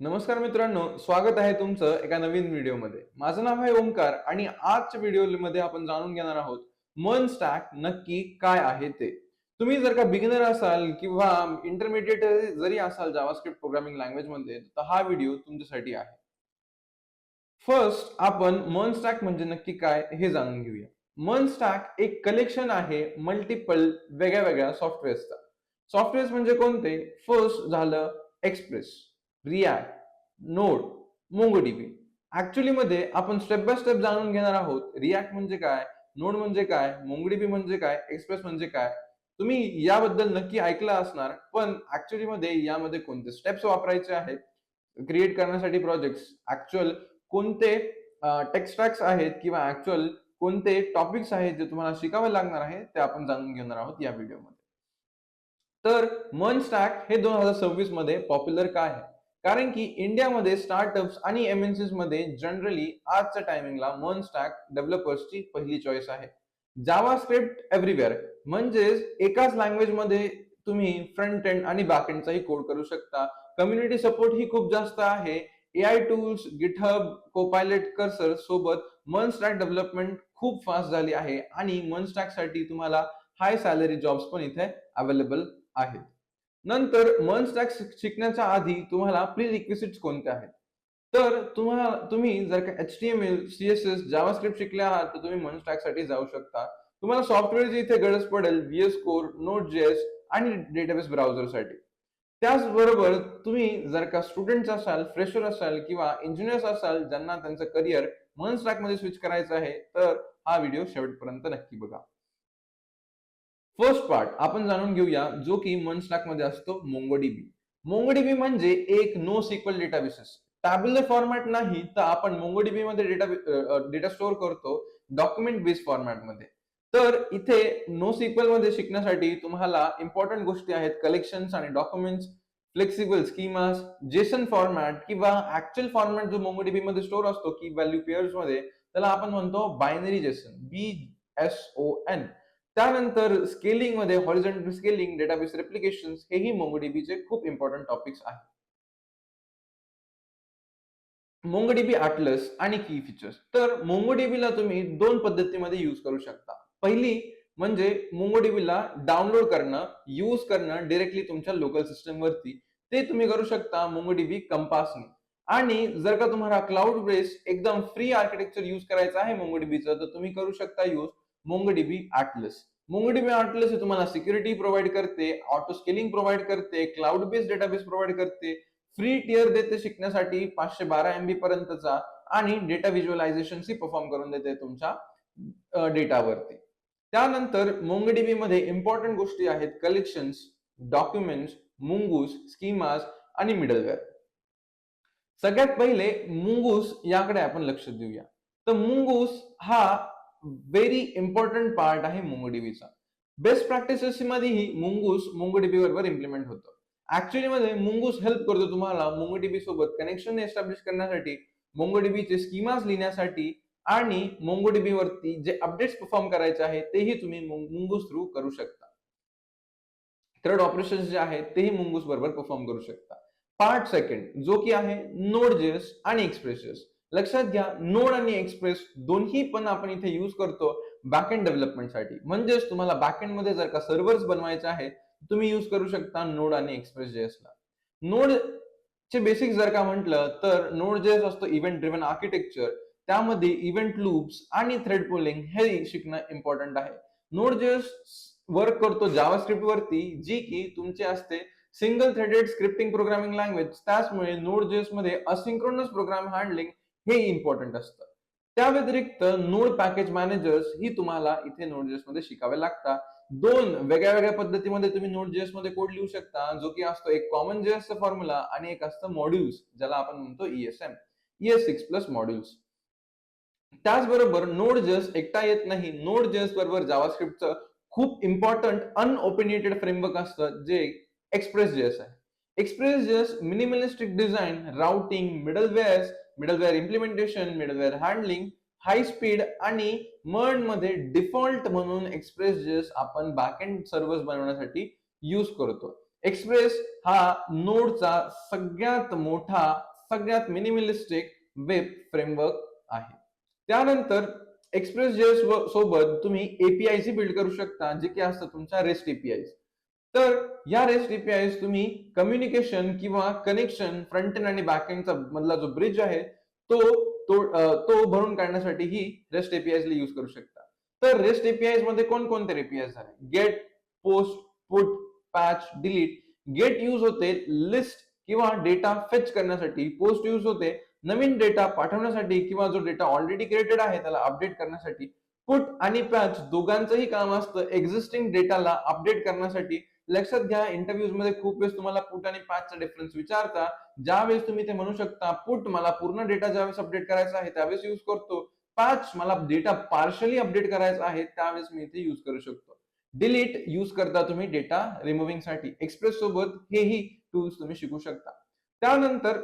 नमस्कार मित्रांनो, स्वागत आहे तुमचं एका नवीन व्हिडिओमध्ये. माझं नाव आहे ओमकार आणि आजच्या व्हिडिओमध्ये आपण जाणून घेणार आहोत मन स्टॅक नक्की काय आहे ते. तुम्ही जर का बिगिनर असाल किंवा इंटरमिडिएट जरी असाल जावास्क्रिप्ट प्रोग्रामिंग लँग्वेजमध्ये, तर हा व्हिडिओ तुमच्यासाठी आहे. फर्स्ट आपण मन स्टॅक म्हणजे नक्की काय हे जाणून घेऊया. मन स्टॅक एक कलेक्शन आहे मल्टिपल वेगळ्या सॉफ्टवेअर्सचा. सॉफ्टवेअर्स म्हणजे कोणते? फर्स्ट झालं express, react, node, MongoDB. Actually मध्ये आपण स्टेप बाय स्टेप जाणून घेणार आहोत. रिॲक्ट म्हणजे काय, नोड म्हणजे काय, मोंगोडीबी म्हणजे काय, एक्सप्रेस म्हणजे काय. तुम्ही याबद्दल नक्की ऐकलं असणार, पण ऍक्च्युअली मध्ये यामध्ये कोणते स्टेप्स वापरायचे आहेत क्रिएट करण्यासाठी प्रोजेक्ट्स, ऍक्च्युअल कोणते टेक्स्ट ट्रॅक्स आहेत किंवा ऍक्च्युअल कोणते टॉपिक्स आहेत जे तुम्हाला शिकावे लागणार आहे ते आपण जाणून घेणार आहोत या व्हिडिओमध्ये. तर मन स्टॅक हे 2026 मध्ये पॉप्युलर का आहे? कारण की इंडियामध्ये स्टार्टअप्स आणि एमएनसीज मध्ये जनरली आजच्या टायमिंगला मन स्टॅक डेव्हलपर्सची पहिली चॉईस आहे. जावास्क्रिप्ट एव्हरीवेअर म्हणजेच एकाच लँग्वेज मध्ये तुम्ही फ्रंट एंड आणि बॅक एंडचाही कोड करू शकता. कम्युनिटी सपोर्ट ही खूप जास्त आहे. AI tools, GitHub, Copilot, cursor सोबत मन स्टॅक डेव्हलपमेंट खूप फास्ट झाली आहे आणि मन स्टॅक साठी तुम्हाला हाय सॅलरी जॉब्स पण इथे अवेलेबल आहेत. नंतर मन स्टॅक शिकण्याच्या आधी तुम्हाला प्री रिक्विजिट्स कोणते आहेत? तर तुम्ही जर का HTML, CSS, जावास्क्रिप्ट शिकले आहात तर तुम्ही मन स्टॅक साठी जाऊ शकता. तुम्हाला सॉफ्टवेअरची इथे गरज पडेल VS Code, Node.js आणि डेटाबेस ब्राउझरसाठी. त्याचबरोबर तुम्ही जर का स्टुडंट असाल, फ्रेशर असाल किंवा इंजिनियर्स असाल ज्यांना त्यांचं करिअर मन स्टॅक मध्ये स्विच करायचं आहे, तर हा व्हिडिओ शेवटपर्यंत नक्की बघा. फर्स्ट पार्ट आपण जाणून घेऊया जो की मन स्टॅक मध्ये असतो मोंगोडीबी. मोंगोडीबी म्हणजे एक no sequel databases. Tabular format नाही तर आपण मोंगोडीबी मध्ये डेटा स्टोअर करतो डॉक्युमेंट बेस्ड फॉर्मॅट मध्ये. तर इथे नो सिक्वल मध्ये शिकण्यासाठी तुम्हाला इम्पॉर्टंट गोष्टी आहेत कलेक्शन्स आणि documents, flexible schemas, Jason format किंवा ऍक्च्युअल फॉर्मॅट जो मोंगोडीबी मध्ये स्टोअर असतो की व्हॅल्यू पेअर्स मध्ये, त्याला आपण म्हणतो बायनरी जेसन, BSON. त्यानंतर स्केलिंग मध्ये हॉरिझॉन्टल स्केलिंग, डेटाबेस रेप्लिकेशन हेही मोंगोडीबीचे खूप इम्पॉर्टंट टॉपिक्स आहेत. मोंगोडीबी अटलस आणि की फीचर्स. तर मोंगोडीबीला तुम्ही दोन पद्धतीमध्ये यूज करू शकता. पहिली म्हणजे मोंगोडीबीला डाउनलोड करणं, यूज करणं डायरेक्टली तुमच्या लोकल सिस्टम वरती. ते तुम्ही करू शकता मोंगोडीबी कंपासने. आणि जर का तुम्हाला क्लाउड बेस्ड एकदम फ्री आर्किटेक्चर यूज करायचं आहे मोंगोडीबीचं, तर तुम्ही करू शकता use MongoDB atlas. MongoDB atlas हे तुम्हाला सिक्युरिटी प्रोव्हाइड करते, ऑटो स्केलिंग प्रोव्हाइड करते, क्लाउड बेस्ड डेटाबेस प्रोव्हाइड करते, फ्री टियर देते शिकण्यासाठी 512 MB पर्यंतचा आणि डेटा व्हिज्युअलायझेशन परफॉर्म करून देते तुमच्या डेटावरती. त्यानंतर मोंगोडीबी मध्ये इम्पॉर्टंट गोष्टी आहेत कलेक्शन्स, डॉक्युमेंट्स, मुंगूस, स्कीमास आणि मिडलवेअर. सगळ्यात पहिले मुंगूस याकडे आपण लक्ष देऊया. तर मुंगूस हा व्हेरी इम्पॉर्टंट पार्ट आहे मोंगोडीबीचा. बेस्ट प्रॅक्टिसेस मध्येही मुंगूस मोंगोडीबी बरोबर इम्प्लिमेंट होतं. ऍक्च्युअली मध्ये मुंगूस हेल्प करतो तुम्हाला मोंगोडीबी सोबत कनेक्शन एस्टॅब्लिश करण्यासाठी, मोंगोडीबीचे स्कीमास लिहिण्यासाठी आणि मोंगोडीबी वरती जे अपडेट्स परफॉर्म करायचे आहेत तेही तुम्ही मुंगूस थ्रू करू शकता. थर्ड ऑपरेशन्स जे आहेत तेही मुंगूस बरोबर परफॉर्म करू शकता. पार्ट सेकंड जो की आहे Node.js आणि एक्सप्रेस. लक्षात घ्या, नोड आणि एक्सप्रेस दोन्ही पण आपण इथे यूज करतो बॅकएंड डेव्हलपमेंटसाठी. म्हणजेच तुम्हाला बॅकएंड मध्ये जर का सर्व्हर्स बनवायचे आहेत, तुम्ही यूज करू शकता नोड आणि एक्सप्रेस.js ला. नोड चे बेसिक जर का म्हटलं तर Node.js असतो इव्हेंट ड्रिव्हन आर्किटेक्चर. त्यामध्ये इव्हेंट लूप्स आणि थ्रेड पुलिंग हे शिकणं इम्पॉर्टंट आहे. Node.js वर्क करतो जावास्क्रिप्ट वरती, जी की तुमची असते single threaded scripting programming language. त्याचमुळे Node.js मध्ये असिंक्रोनस प्रोग्राम हँडलिंग हे इम्पॉर्टंट असतं. त्या व्यतिरिक्त नोड पॅकेज मॅनेजर्स ही तुम्हाला इथे Node.js मध्ये शिकावे लागतात. दोन वेगळ्या पद्धतीमध्ये तुम्ही Node.js मध्ये कोड लिहू शकता, जो की असतो एक कॉमन जेएसचा फॉर्म्युला आणि एक असतं मॉड्यूल्स, ज्याला आपण म्हणतो ESM, ES6 प्लस मॉड्यूल्स. त्याचबरोबर Node.js एकटा येत नाही. Node.js बरोबर जावास्क्रिप्टचं खूप इम्पॉर्टंट अनओपिनियटेड फ्रेमवर्क असतं जे एक्सप्रेस.js आहे. Express.js minimalistic design, routing, middleware implementation, middleware handling, high speed आणि मर्न मध्ये डिफॉल्ट म्हणून एक्सप्रेस.js आपण बॅकएंड सर्व्हर्स बनवण्यासाठी यूज करतो. एक्सप्रेस हा नोडचा सगळ्यात मोठा सगळ्यात मिनिमलिस्टिक वेब फ्रेमवर्क आहे. त्यानंतर एक्सप्रेस.js सोबत तुम्ही एपीआयसी बिल्ड करू शकता, जे की असतं तुमच्या रेस्ट एपीआय. तर या रेस्ट एपीआय तुम्ही कम्युनिकेशन किंवा कनेक्शन फ्रंट एंड आणि बॅक एंडचा मधला जो ब्रिज आहे तो तो भरून काढण्यासाठी ही रेस्ट एपीआय यूज करू शकता. तर रेस्ट एपीआय मध्ये कोणकोणते एपीआय झाले? Get, post, put, patch, delete. Get use होते लिस्ट किंवा डेटा फेच करण्यासाठी. पोस्ट यूज होते नवीन डेटा पाठवण्यासाठी किंवा जो डेटा ऑलरेडी क्रिएटेड आहे त्याला अपडेट करण्यासाठी. पुट आणि पॅच दोघांचंही काम असतं एक्झिस्टिंग डेटाला अपडेट करण्यासाठी. लक्षात घ्या, इंटरव्ह्यूज मध्ये खूप वेळेस तुम्हाला पुट आणि पॅचचा डिफरन्स विचारता. ज्यावेळेस तुम्ही ते म्हणू शकता पुट मला पूर्ण डेटा ज्यावेळेस अपडेट करायचा आहे त्यावेळेस यूज करतो. पॅच मला डेटा पार्शली अपडेट करायचा आहे त्यावेळेस मी इथे यूज करू शकतो. डिलीट यूज करता तुम्ही डेटा रिमुव्हिंग साठी. एक्सप्रेस सोबत हेही टूल्स तुम्ही शिकू शकता. त्यानंतर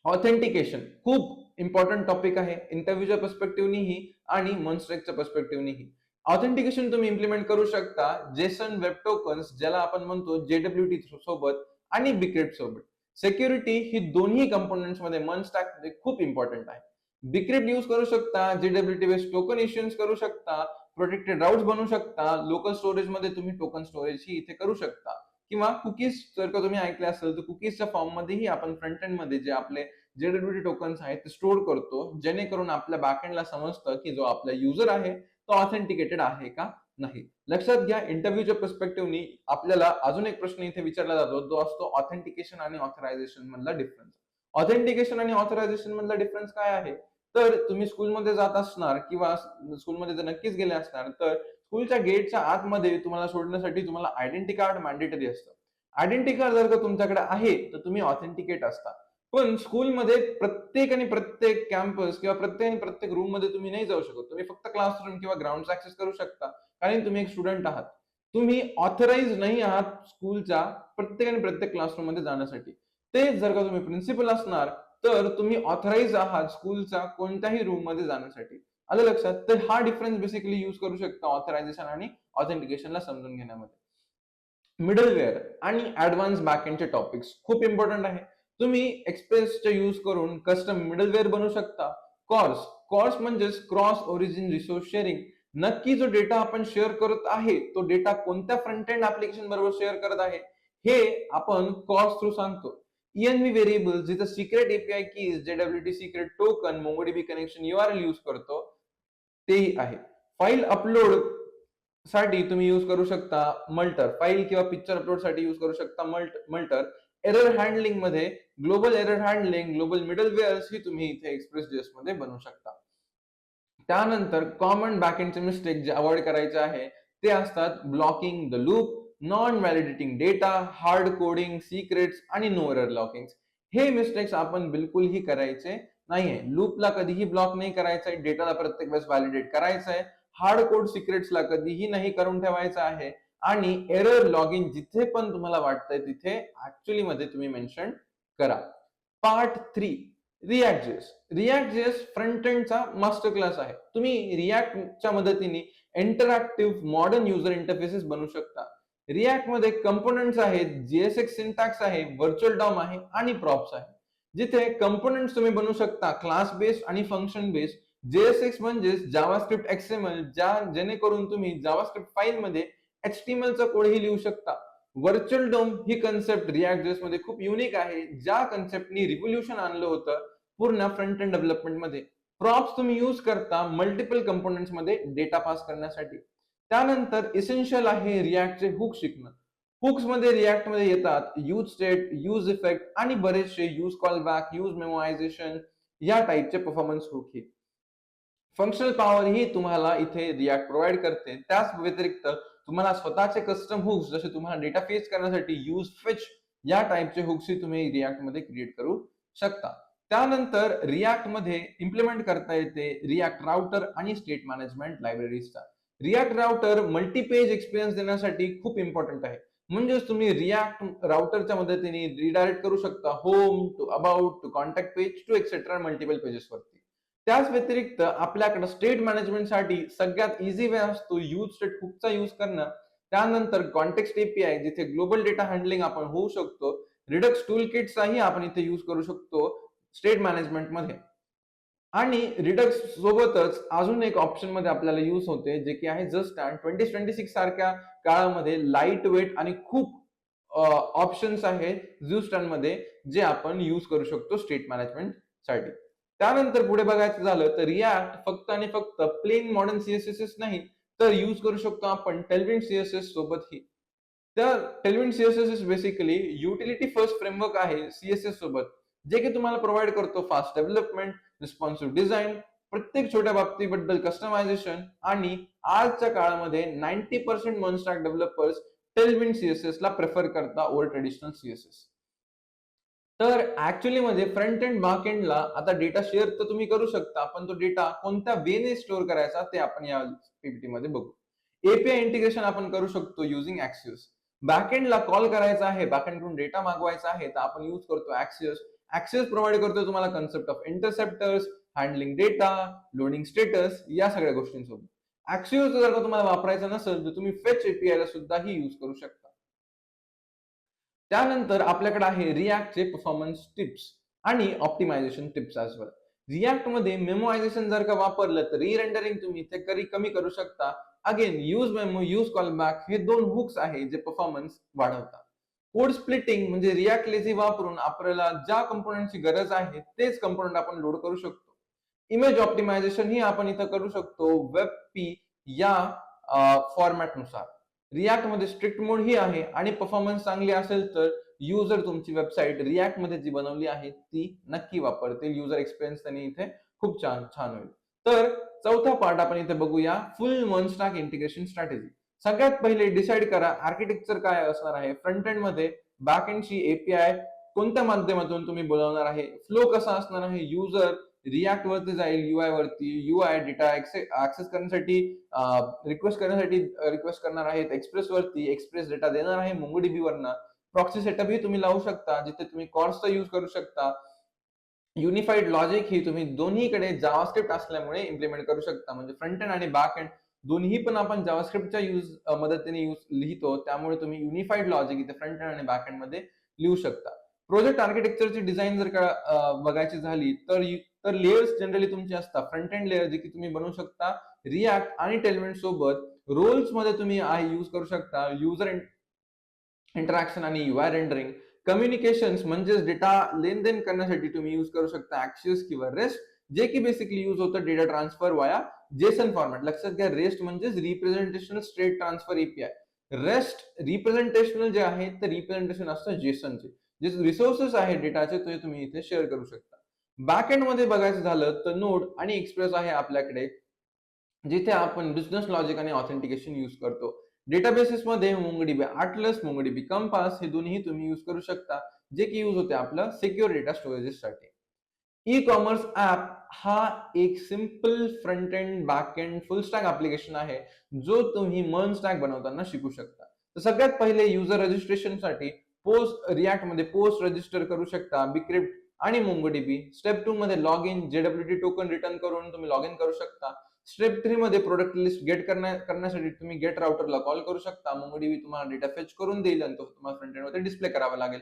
ऑथेंटिकेशन खूप इम्पॉर्टंट टॉपिक आहे इंटरव्ह्यूच्या पर्स्पेक्टिव्हनीही आणि मॉन्स्ट्रेकच्या पर्स्पेक्टिव्हनीही. ऑथेंटिकेशन तुम्ही इम्प्लिमेंट करू शकता जेसन वेब टोकन्स, ज्याला आपण म्हणतो जेडब्ल्यूटी सोबत आणि बिक्रिप्ट सोबत. सिक्युरिटी ही दोन्ही कंपोनेंट्स मध्ये मॉन्स्टॅक मध्ये खूप इम्पॉर्टंट आहे. बिक्रिप्ट यूज करू शकता, जेडब्ल्यूटी बेस्ड टोकन इश्यूज करू शकता, प्रोटेक्टेड राउट्स बनवू शकता, लोकल स्टोरेज मध्ये तुम्ही टोकन स्टोरेज ही इथे करू शकता. किंवा कुकीज जर का तुम्ही ऐकले असेल तर कुकीजच्या फॉर्म मध्येही आपण फ्रंट एंड मध्ये जे आपले जेडब्ल्यूटी टोकन्स आहेत ते स्टोअर करतो, जेणेकरून आपल्या बॅकएंडला समजतं की जो आपला युजर आहे तो ऑथेंटिकेटेड आहे का नाही. लक्षात घ्या, इंटरव्ह्यूच्या पर्स्पेक्टिव्हनी आपल्याला अजून एक प्रश्न इथे विचारला जातो, जो असतो ऑथेंटिकेशन आणि ऑथरायझेशन मधला डिफरन्स. ऑथेंटिकेशन आणि ऑथरायझेशन मधला डिफरन्स काय आहे? तर तुम्ही स्कूलमध्ये जात असणार किंवा स्कूलमध्ये जर नक्कीच गेले असणार तर स्कूलच्या गेटच्या आतमध्ये तुम्हाला सोडण्यासाठी तुम्हाला आयडेंटिटी कार्ड मॅन्डेटरी असतं. आयडेंटिटी कार्ड जर का तुमच्याकडे आहे तर तुम्ही ऑथेंटिकेट असता. पण स्कूलमध्ये प्रत्येक कॅम्पस किंवा प्रत्येक रूम मध्ये तुम्ही नाही जाऊ शकत. तुम्ही फक्त क्लासरूम किंवा ग्राउंड ऍक्सेस करू शकता, कारण तुम्ही एक स्टुडंट आहात. तुम्ही ऑथराइज नाही आहात स्कूलच्या प्रत्येक क्लासरूम मध्ये जाण्यासाठी. तेच जर का तुम्ही प्रिन्सिपल असणार तर तुम्ही ऑथराइज आहात स्कूलच्या कोणत्याही रूम मध्ये जाण्यासाठी. आलं लक्षात? तर हा डिफरन्स बेसिकली यूज करू शकता ऑथरायझेशन आणि ऑथेंटिकेशनला समजून घेण्यामध्ये. मिडलवेअर आणि ऍडव्हान्स बॅकएंडचे टॉपिक्स खूप इम्पॉर्टंट आहे. तुम्ही एक्सप्रेसचे यूज करून कस्टम मिडलवेअर बनवू शकता. कॉर्स म्हणजेच क्रॉस ओरिजिन रिसोर्स शेअरिंग. नक्की जो डेटा आपण शेअर करत आहे तो डेटा कोणत्या फ्रंट एंड ऍप्लिकेशन बरोबर शेअर करत आहे हे आपण कॉर्स थ्रू सांगतो. ENV व्हेरिएबल जिथे secret API keys, JWT secret token, MongoDB connection URL use करतो तेही आहे. फाईल अपलोड साठी तुम्ही यूज करू शकता मल्टर. फाईल किंवा पिक्चर अपलोड साठी यूज करू शकता मल्टर. एरर हँडलिंग मध्ये global error handling, global middlewares ही तुम्ही इथे एक्सप्रेस.js मध्ये बनवू शकता. त्यानंतर कॉमन बॅकएंडचे मिस्टेक जे अवॉइड करायचे आहे ते असतात blocking the loop, non validating data, hard coding, secrets आणि नो एरर लॉकिंग. हे मिस्टेक्स आपण बिलकुलही करायचे नाहीये. लूपला कधीही ब्लॉक नाही करायचंय, डेटाला प्रत्येक वेळेस व्हॅलिडेट करायचंय, हार्ड कोड सिक्रेट्सला कधीही नाही करून ठेवायचं आहे आणि एरर लॉगिंग जिथे पण तुम्हाला वाटतंय तिथे ऍक्च्युअली मध्ये तुम्ही मेन्शन करा. पार्ट 3 रिएक्ट.js. रिएक्ट.js फ्रंट एंडचा मास्टर क्लास आहे. तुम्ही रिएक्टच्या मदतीने इंटरॅक्टिव्ह मॉडर्न युजर इंटरफेसेस बनवू शकता. रिएक्ट मध्ये कंपोनेंट्स आहेत, JSX सिंटॅक्स आहे, व्हर्च्युअल डॉम आहे आणि प्रॉप्स आहे. जिथे कंपोनेंट्स तुम्ही बनवू शकता क्लास बेस्ड आणि फंक्शन बेस्ड. JSX म्हणजेच जावास्क्रिप्ट XML, जेणेकरून तुम्ही जावास्क्रिप्ट फाईल मध्ये HTML चा कोडही लिहू शकता. व्हर्च्युअल डॉम ही कन्सेप्ट रिएक्ट.js मध्ये खूप युनिक आहे, ज्या कन्सेप्टनी रिव्होल्यूशन आणलं होतं पूर्ण फ्रंट एंड डेव्हलपमेंट मध्ये. प्रॉप्स तुम्ही यूज करता मल्टिपल कंपोनेंट्स मध्ये डेटा पास करण्यासाठी. त्यानंतर इसेन्शियल आहे रिएक्टचे हुक शिकणं. हुक्स मध्ये रिएक्ट मध्ये येतात यूज स्टेट, यूज इफेक्ट आणि बरेचसे use call back, use memorisation या टाइपचे परफॉर्मन्स हुक ही. फंक्शनल पॉवर ही तुम्हाला इथे रिएक्ट प्रोव्हाइड करते. त्याच व्यतिरिक्त तुम्हाला स्वतःचे कस्टम हुक्स जसे तुम्हाला डेटा फेच करण्यासाठी यूज फेच या टाइपचे हुक्स ही तुम्ही रिएक्ट मध्ये क्रिएट करू शकता. त्यानंतर रिएक्ट मध्ये इम्प्लिमेंट करता येते रिएक्ट राउटर आणि स्टेट मॅनेजमेंट लायब्ररीजचा. रिएक्ट राउटर मल्टीपेज एक्सपिरियन्स देण्यासाठी खूप इम्पॉर्टंट आहे. म्हणजेच तुम्ही रिएक्ट राउटरच्या मदतीने रिडायरेक्ट करू शकता home to about to contact page to etcetera multiple pages वरती. त्याच व्यतिरिक्त आपल्याकडे स्टेट मॅनेजमेंटसाठी सगळ्यात इझी वे असतो यूज स्टेट हुकचा यूज करणं. त्यानंतर कॉन्टेक्स्ट एपीआय जिथे ग्लोबल डेटा हँडलिंग आपण होऊ शकतो. रिडक्स टूल किटचाही आपण इथे यूज करू शकतो. स्टेट मॅनेजमेंट मध्ये. आणि रिडक्स सोबतच अजून एक ऑप्शन मध्ये आपल्याला यूज होते, जे की आहे जस्ट स्टँड. 2026 सारख्या काळामध्ये लाईट वेट आणि खूप ऑप्शन्स आहेत झूस्टॅन मध्ये, जे आपण यूज करू शकतो स्टेट मॅनेजमेंट साठी. त्यानंतर पुढे बघायचं झालं तर रिॲक्ट फक्त आणि फक्त प्लेन मॉडर्न सीएसएस नाही, तर यूज करू शकतो आपण टेलविंड सीएसएस सोबतही. तर Tailwind CSS basically utility first framework आहे सीएसएस सोबत, जे की तुम्हाला प्रोव्हाइड करतो फास्ट डेव्हलपमेंट, रिस्पॉन्सिव्ह डिझाईन, प्रत्येक छोट्या बाबतीबद्दल कस्टमायझेशन. आणि आजच्या काळामध्ये 90% मन स्टॅक डेव्हलपर्स टेलविंड सीएसएस ला प्रेफर करता ओव्हर ट्रेडिशनल सीएसएस. तर ऍक्च्युअली मध्ये फ्रंट एंड बॅक एंडला आता डेटा शेअर तर तुम्ही करू शकता, पण तो डेटा कोणत्या वेने स्टोअर करायचा ते आपण या पीपीटी मध्ये बघू. एपीआय इंटिग्रेशन आपण करू शकतो युजिंग ऍक्सियस. बॅकएंडला कॉल करायचा आहे, बॅकएंड कडून डेटा मागवायचा आहे, तर आपण यूज करतो ऍक्सियस. ऍक्सियस प्रोव्हाइड करतो तुम्हाला concept of interceptors, handling data, loading status, या सगळ्या गोष्टींसोबत. ऍक्सियस जर का तुम्हाला वापरायचा नसेल तर तुम्ही फेच एपीआय ला सुद्धा ही यूज करू शकता. त्यानंतर आपल्याकडे आहे रिॲक्टचे परफॉर्मन्स टिप्स आणि ऑप्टिमायझेशन टिप्स ॲज वेल. रिॲक्ट मध्ये मेमोआयझेशन जर का वापरलं तर री-रेंडरिंग तुम्ही ते कमी करू शकता. Again use memo, use call back हे दोन हुक्स आहे जे परफॉर्मन्स वाढवतात. कोड स्प्लिटिंग म्हणजे रिॲक्ट लेझी वापरून आपल्याला ज्या कंपोनेंटची गरज आहे तेच कंपोनेंट आपण लोड करू शकतो. इमेज ऑप्टिमायझेशन ही आपण इथं करू शकतो वेब पी या फॉर्मॅट नुसार. रिॲक्ट मध्ये स्ट्रिक्ट मोड ही आहे आणि परफॉर्मन्स चांगली असेल तर युजर तुमची वेबसाईट रिॲक्ट मध्ये जी बनवली आहे ती नक्की वापरतील. युजर एक्सपिरियन्स त्यांनी इथे खूप छान छान होईल. तर चौथा पार्ट आपण इथे बघूया, फुल वन स्टॅक इंटिग्रेशन स्ट्रॅटेजी. सगळ्यात पहिले डिसाइड करा आर्किटेक्चर काय असणार आहे. फ्रंट एंड मध्ये बॅक एंडची एपीआय कोणत्या माध्यमातून तुम्ही बोलवणार आहे, फ्लो कसा असणार आहे, युजर रिॲक्ट वरती जाईल युआय वरती, युआय डेटा ऍक्सेस करण्यासाठी रिक्वेस्ट करणार आहेत एक्सप्रेस वरती, एक्सप्रेस डेटा देणार आहे मोंगोडीबी वरनं. प्रॉक्सी सेटअप ही तुम्ही लावू शकता, जिथे तुम्ही कॉर्सचा यूज करू शकता. युनिफाईड लॉजिक ही तुम्ही दोन्हीकडे जावास्क्रिप्ट असल्यामुळे इम्प्लिमेंट करू शकता. म्हणजे फ्रंट एंड आणि बॅक एंड दोन्ही पण आपण जावास्क्रिप्टच्या मदतीने लिहितो, त्यामुळे तुम्ही युनिफाईड लॉजिक इथे फ्रंट एंड आणि बॅक एंड मध्ये लिहू शकता. प्रोजेक्ट आर्किटेक्चरची डिझाईन जर का बघायची झाली तर लेयर्स जनरली तुमचे असतात. फ्रंट एंड लेयर जे की तुम्ही बनवू शकता रिॲक्ट आणि टेलमेंट सोबत. रोल्स मध्ये तुम्ही यूज करू शकता युजर इंटरॅक्शन आणि युआय रेंडरिंग. कम्युनिकेशन्स म्हणजेच डेटा लेनदेन करण्यासाठी तुम्ही यूज करू शकता ऍक्सियस किंवा रेस्ट, जे की बेसिकली यूज होतं डेटा ट्रान्सफर वाया जेसन फॉर्मॅट. लक्षात घ्या, रेस्ट म्हणजेच रिप्रेझेंटेशनल स्टेट ट्रान्सफर एपीआय. रेस्ट रिप्रेझेंटेशनल जे आहे ते रिप्रेझेंटेशन असतं जेसनचे. जे रिसोर्सेस आहेत डेटाचे ते तुम्ही इथे शेअर करू शकता. बॅक एंड मध्ये बघायचं झालं तर नोड आणि एक्सप्रेस आहे आपल्याकडे, जिथे आपण बिझनेस लॉजिक आणि ऑथेंटिकेशन यूज करतो. डेटाबेसेस मध्ये MongoDB Atlas, MongoDB Compass हे दोन्ही तुम्ही यूज करू शकता, जे की यूज होते आपलं सिक्युअर डेटा स्टोरेजेस साठी. ई कॉमर्स ऍप हा एक simple front end back end फुल स्टॅक ऍप्लिकेशन आहे, जो तुम्ही मन स्टॅक बनवताना शिकू शकता. तर सगळ्यात पहिले युजर रजिस्ट्रेशन साठी रिॲक्ट मध्ये पोस्ट रजिस्टर करू शकता बिक्रिप्ट आणि MongoDB. स्टेप 2 मध्ये लॉग इन जेडब्ल्यूटी टोकन रिटर्न करून तुम्ही लॉग इन करू शकता. स्टेप 3 मध्ये प्रोडक्ट लिस्ट गेट करण्यासाठी तुम्ही गेट राउटरला कॉल करू शकता. MongoDB तुम्हाला डेटा फेच करून देईल आणि तो तुम्हाला फ्रंट एंड मध्ये डिस्प्ले करावा लागेल.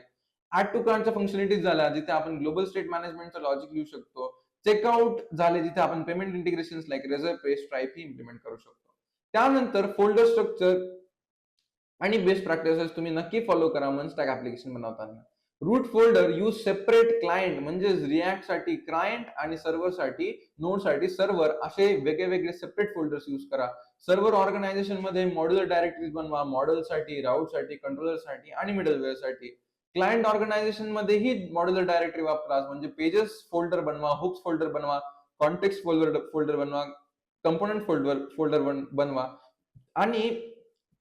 ऍड टू कार्टच्या फंक्शनॅलिटीज झाल्या, जिथे आपण ग्लोबल स्टेट मॅनेजमेंटचं लॉजिक लिहू शकतो. चेकआउट झाले, जिथे आपण payment integrations like Razorpay, Stripe ही इम्प्लिमेंट करू शकतो. त्यानंतर फोल्डर स्ट्रक्चर आणि बेस्ट प्रॅक्टिसेस तुम्ही नक्की फॉलो करा मन स्टॅक ऍप्लिकेशन बनवताना. Root folder use separate client, म्हणजे रिॲक्ट साठी क्लायंट आणि सर्व्हर साठी नोड साठी सर्व्हर, असे वेगळे सेपरेट फोल्डर्स यूज करा. सर्व्हर ऑर्गनायझेशन मध्ये मॉड्युलर डायरेक्टरीज बनवा, मॉडेल साठी, राऊट साठी, कंट्रोलर साठी आणि मिडलवेअर साठी. क्लायंट ऑर्गनायझेशन मध्येही मॉड्युलर डायरेक्टरी वापरा, म्हणजे पेजेस फोल्डर बनवा, हुक्स फोल्डर बनवा, कॉन्टेक्स्ट फोल्डर बनवा, कंपोनेंट फोल्डर बनवा. आणि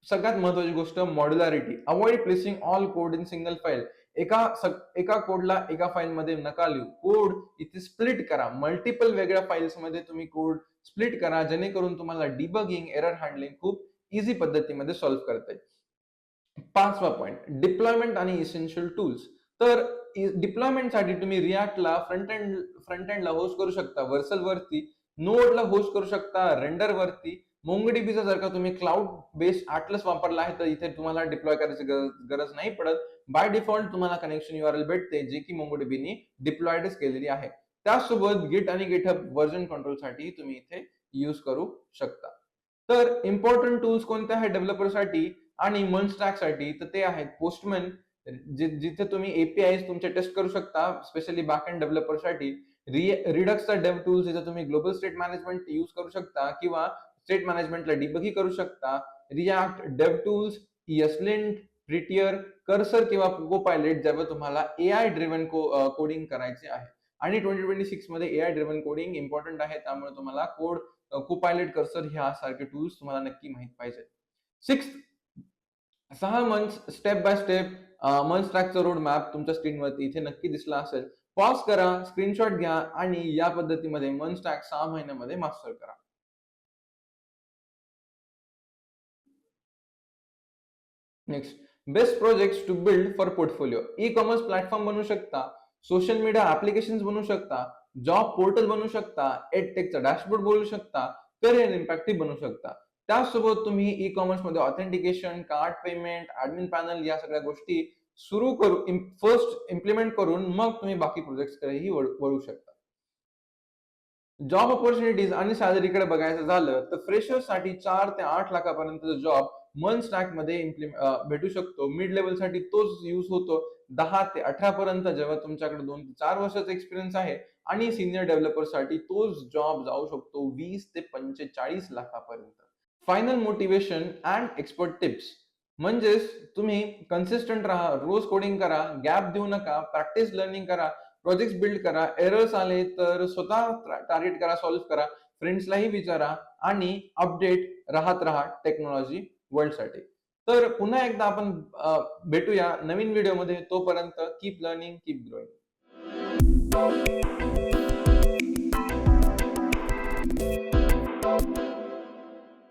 सगळ्यात महत्वाची गोष्ट modularity. Avoid placing all code in single file. एका कोडला एका फाईल मध्ये नका लिहू. कोड इथे स्प्लिट करा, मल्टिपल वेगळ्या फाईल्स मध्ये तुम्ही कोड स्प्लिट करा, जेणेकरून तुम्हाला डिबगिंग, एरर हँडलिंग खूप इझी पद्धतीमध्ये सॉल्व्ह करता येईल. पाचवा पॉइंट, डिप्लॉयमेंट आणि इसेन्शियल टूल्स. तर डिप्लॉयमेंटसाठी तुम्ही रिॲक्टला फ्रंट एंडला होस्ट करू शकता वर्सल वरती, नोडला होस्ट करू शकता रेंडर वरती. MongoDBचा जर का तुम्ही क्लाउड बेस्ड Atlas वापरला आहे तर इथे तुम्हाला डिप्लॉय करायची गरज नाही पडत. बाय डिफॉल्ट तुम्हाला कनेक्शन URL भेटते जे की MongoDBनी डिप्लॉयडच केलेली आहे. त्याचसोबत गिट आणि गिटहब व्हर्जन कंट्रोलसाठी तुम्ही इथे यूज करू शकता. तर इम्पॉर्टंट टूल्स कोणते आहेत डेव्हलपरसाठी आणि मंचस्टॅकसाठी, तर ते आहेत पोस्टमन, जिथे तुम्ही APIs तुमचे टेस्ट करू शकता, स्पेशली बॅकएंड डेव्हलपरसाठी. रिडक्सचा डेव्ह टूल्स, जिथे तुम्ही ग्लोबल स्टेट मॅनेजमेंट यूज करू शकता किंवा स्टेट मॅनेजमेंटला डिबगही करू शकता. React dev tools, ESLint, prettier, cursor किंवा कोपायलट जेव्हा तुम्हाला AI ड्रिव्हन कोडिंग करायचे आहे. आणि 2026 मध्ये AI ड्रिव्हन कोडिंग इम्पॉर्टंट आहे, त्यामुळे तुम्हाला कोपायलट, कर्सर ह्या सारखे टूल्स तुम्हाला नक्की माहित पाहिजे. 6 months step by step month ट्रॅकचा रोड मॅप तुमच्या स्क्रीनवरती इथे नक्की दिसला असेल. पॉज करा, स्क्रीनशॉट घ्या आणि या पद्धतीमध्ये मंथ ट्रॅक 6 महिन्यामध्ये मास्टर करा. Next, best projects to build for portfolio. Ecommerce platform बनवू शकता, सोशल मीडिया ऍप्लिकेशन्स बनवू शकता, जॉब पोर्टल बनवू शकता, एडटेकचा डॅशबोर्ड बनवू शकता, करिअर इम्पॅक्ट बनवू शकता. त्यासोबत तुम्ही ई-कॉमर्स मध्ये authentication, card payment, admin panel या सगळ्या गोष्टी सुरू करू फर्स्ट इम्प्लिमेंट करून मग तुम्ही बाकी प्रोजेक्ट्स कडेही वळू शकता. जॉब अपॉर्च्युनिटीज आणि सॅलरीकडे बघायचं झालं तर फ्रेशर्ससाठी 4 ते 8 लाखापर्यंतचा जॉब मंथ स्टॅक मध्ये भेटू शकतो. मिड लेवल साठी तोच यूज होतो 10 ते 18 पर्यंत, जेव्हा तुमच्याकडे 2 ते 4 वर्षाचा एक्सपिरियन्स आहे. आणि सिनियर डेव्हलपर साठी तोच जॉब जाऊ शकतो 20 ते 45 लाखापर्यंत. Final motivation and expert tips म्हणजेच तुम्ही कन्सिस्टंट राहा, रोज कोडिंग करा, गॅप देऊ नका, प्रॅक्टिस लर्निंग करा, प्रोजेक्ट्स बिल्ड करा, एरर्स आले तर स्वतः टार्गेट करा, सॉल्व्ह करा, फ्रेंड्सलाही विचारा आणि अपडेट राहत राहा टेक्नॉलॉजी वर्ल्डसाठी. तर पुन्हा एकदा आपण भेटूया नवीन व्हिडिओमध्ये. तोपर्यंत कीप लर्निंग, कीप ग्रोइंग.